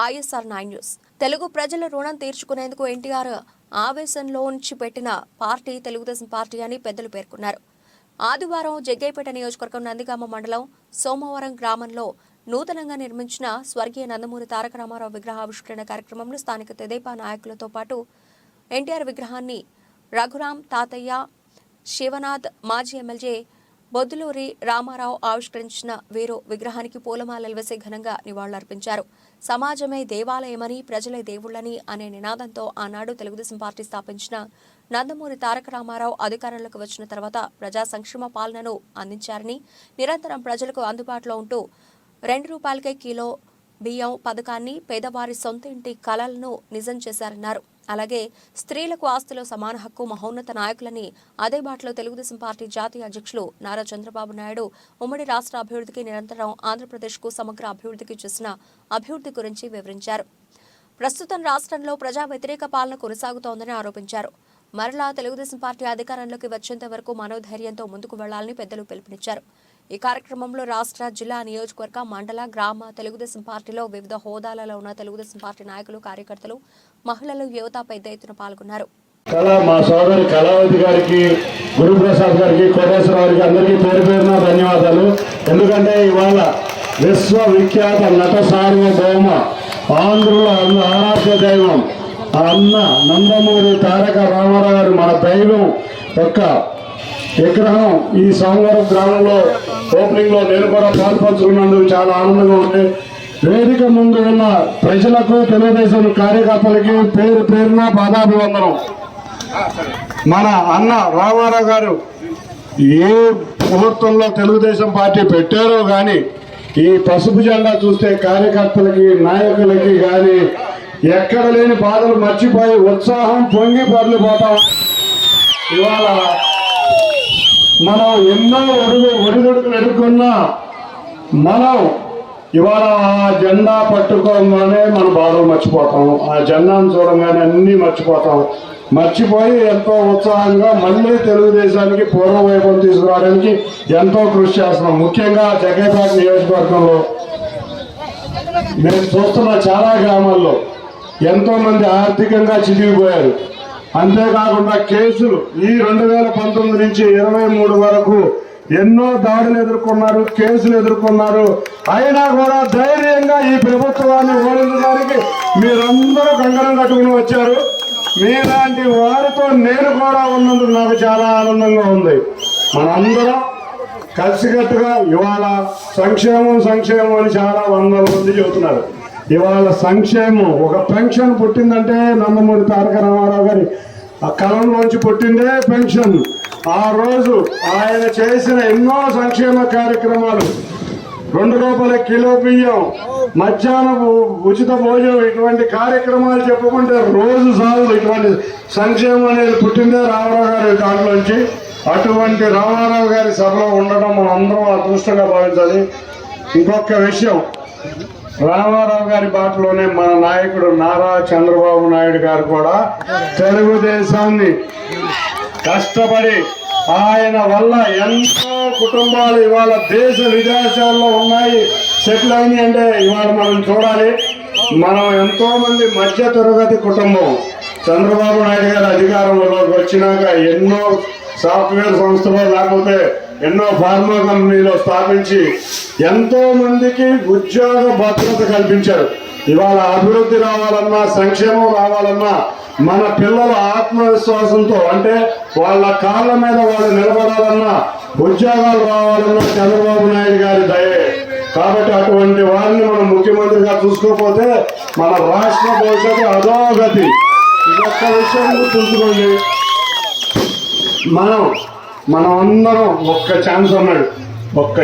ISR 9 news. Telugu ప్రజల రుణం తీర్చుకునేందుకు ఎన్టీఆర్ ఆవేశంలోంచి పెట్టిన పార్టీ తెలుగుదేశం పార్టీ అని పెద్దలు పేర్కొన్నారు. ఆదివారం జగ్గయ్యపేట నియోజకవర్గం నందిగామ మండలం సోమవరం గ్రామంలో నూతనంగా నిర్మించిన స్వర్గీయ నందమూరి తారక రామారావు విగ్రహావిష్కరణ కార్యక్రమంలో స్థానిక తెదేపా నాయకులతో పాటు ఎన్టీఆర్ విగ్రహాన్ని రఘురాం తాతయ్య, శివనాథ్, మాజీ ఎమ్మెల్యే బొద్దులూరి రామారావు ఆవిష్కరించిన వీరు విగ్రహానికి పూలమాలలు వేసి ఘనంగా నివాళులర్పించారు. సమాజమే దేవాలయమని, ప్రజలే దేవుళ్లని అనే నినాదంతో ఆనాడు తెలుగుదేశం పార్టీ స్థాపించిన నందమూరి తారక రామారావు అధికారంలోకి వచ్చిన తర్వాత ప్రజా సంక్షేమ పాలనను అందించారని, నిరంతరం ప్రజలకు అందుబాటులో ఉంటూ ₹2 కిలో బియ్యం పథకాన్ని, పేదవారి సొంత ఇంటి కలలను నిజం చేశారన్నారు. అలాగే స్త్రీలకు ఆస్తిలో సమాన హక్కు, మహోన్నత నాయకులని అదే బాటలో తెలుగుదేశం పార్టీ జాతీయ అధ్యక్షులు నారా చంద్రబాబు నాయుడు ఉమ్మడి రాష్ట్ర అభివృద్ధికి, నిరంతరం ఆంధ్రప్రదేశ్కు సమగ్ర అభివృద్ధికి చేసిన అభివృద్ధి గురించి వివరించారు. ప్రస్తుతం రాష్ట్రంలో ప్రజా వ్యతిరేక పాలన కొనసాగుతోందని ఆరోపించారు. మరలా తెలుగుదేశం పార్టీ అధికారంలోకి వచ్చేంత వరకు మనోధైర్యంతో ముందుకు వెళ్లాలని పెద్దలు పిలుపునిచ్చారు. ఈ కార్యక్రమంలో రాష్ట్ర, జిల్లా, నియోజకవర్గ, మండల, గ్రామ తెలుగుదేశం పార్టీలో వివిధ హోదాలలో ఉన్న తెలుగుదేశం పార్టీ నాయకులు, కార్యకర్తలు, మహిళలు, యువత పెద్ద ఎత్తున పాల్గొన్నారు. మా సోదరి కళావతి గారికి, గురుప్రసాద్ గారికి, కోటేశ్వర గారికి అందరికీ పేరు పేరున ధన్యవాదాలు. ఎందుకంటే ఇవాళ విశ్వవిఖ్యాత నట సార్వభౌమ ఆంధ్రుల ఆరాధ్య దైవం అన్న నందమూరి తారక రామారావు గారు మన దైవం యొక్క విగ్రహం ఈ సోమవరం గ్రామంలో ఓపెనింగ్ లో నేను కూడా పాల్పంచుకున్నందుకు చాలా ఆనందంగా ఉంది. వేదిక ముందు ఉన్న ప్రజలకు, తెలుగుదేశం కార్యకర్తలకి పేరు పేరున పాదాభివందనం. మన అన్న రామారావు గారు ఏ ముహూర్తంలో తెలుగుదేశం పార్టీ పెట్టారో కానీ ఈ పసుపు జెండా చూస్తే కార్యకర్తలకి, నాయకులకి కానీ ఎక్కడ లేని బాధలు మర్చిపోయి ఉత్సాహం పొంగి పొర్లిపోతాం. ఇవాళ మనం ఎన్నో ఒడిదుడుకులు ఎదుర్కొన్నా మనం ఇవాళ ఆ జెండా పట్టుకోగానే మన బాధలు మర్చిపోతాం. ఆ జెండాను చూడగానే అన్నీ మర్చిపోయి ఎంతో ఉత్సాహంగా మళ్ళీ తెలుగుదేశానికి పూర్వవైభవం తీసుకురావడానికి ఎంతో కృషి చేస్తున్నాం. ముఖ్యంగా జగ్గయ్యపేట నియోజకవర్గంలో నేను చూస్తున్న చాలా గ్రామాల్లో ఎంతో మంది ఆర్థికంగా చితికిపోయారు. అంతేకాకుండా కేసులు ఈ 2019 నుంచి 23 వరకు ఎన్నో దాడులు ఎదుర్కొన్నారు, కేసులు ఎదుర్కొన్నారు. అయినా కూడా ధైర్యంగా ఈ ప్రభుత్వాన్ని ఓడించడానికి మీరందరూ కంకణం కట్టుకుని వచ్చారు. మీలాంటి వారితో నేను కూడా ఉన్నందుకు నాకు చాలా ఆనందంగా ఉంది. మనందరం కలిసికట్టుగా ఇవాళ సంక్షేమం అని చాలా వందల మంది చెబుతున్నారు. ఇవాళ సంక్షేమం ఒక పెన్షన్ పుట్టిందంటే నందమూరి తారక రామారావు గారి ఆ కలంలోంచి పుట్టిందే పెన్షన్. ఆ రోజు ఆయన చేసిన ఎన్నో సంక్షేమ కార్యక్రమాలు, ₹2 కిలో బియ్యం, మధ్యాహ్నం ఉచిత భోజనం, ఇటువంటి కార్యక్రమాలు చెప్పుకుంటే రోజు సాగు. ఇటువంటి సంక్షేమం అనేది పుట్టిందే రామారావు గారి దాంట్లోంచి. అటువంటి రామారావు గారి సభలో ఉండడం మనం అందరం అదృష్టంగా భావించాలి. ఇంకొక విషయం, రామారావు గారి బాటలోనే మన నాయకుడు నారా చంద్రబాబు నాయుడు గారు కూడా తెలుగుదేశాన్ని కష్టపడి ఆయన వల్ల ఎంతో కుటుంబాలు ఇవాళ దేశ విదేశాల్లో ఉన్నాయి, సెటిల్ అయినాయి. అంటే ఇవాళ మనం చూడాలి, మనం ఎంతో మంది మధ్య తరగతి కుటుంబం. చంద్రబాబు నాయుడు గారు అధికారంలోకి వచ్చినాక ఎన్నో సాఫ్ట్వేర్ సంస్థలు, లేకపోతే ఎన్నో ఫార్మా కంపెనీలు స్థాపించి ఎంతో మందికి ఉద్యోగ భద్రత కల్పించారు. ఇవాళ అభివృద్ధి రావాలన్నా, సంక్షేమం రావాలన్నా మన పిల్లల ఆత్మవిశ్వాసంతో, అంటే వాళ్ళ కాళ్ళ మీద వాళ్ళు నిలబడాలన్నా, ఉద్యోగాలు రావాలన్నా చంద్రబాబు నాయుడు గారి దయే. కాబట్టి అటువంటి వారిని మనం ముఖ్యమంత్రిగా చూసుకోకపోతే మన రాష్ట్ర భవిష్యత్తు అధోగతి. ఇదొక్క విషయం గుర్తుంచుకోండి. మనం అందరం ఒక్క ఛాన్స్ అన్నాడు, ఒక్క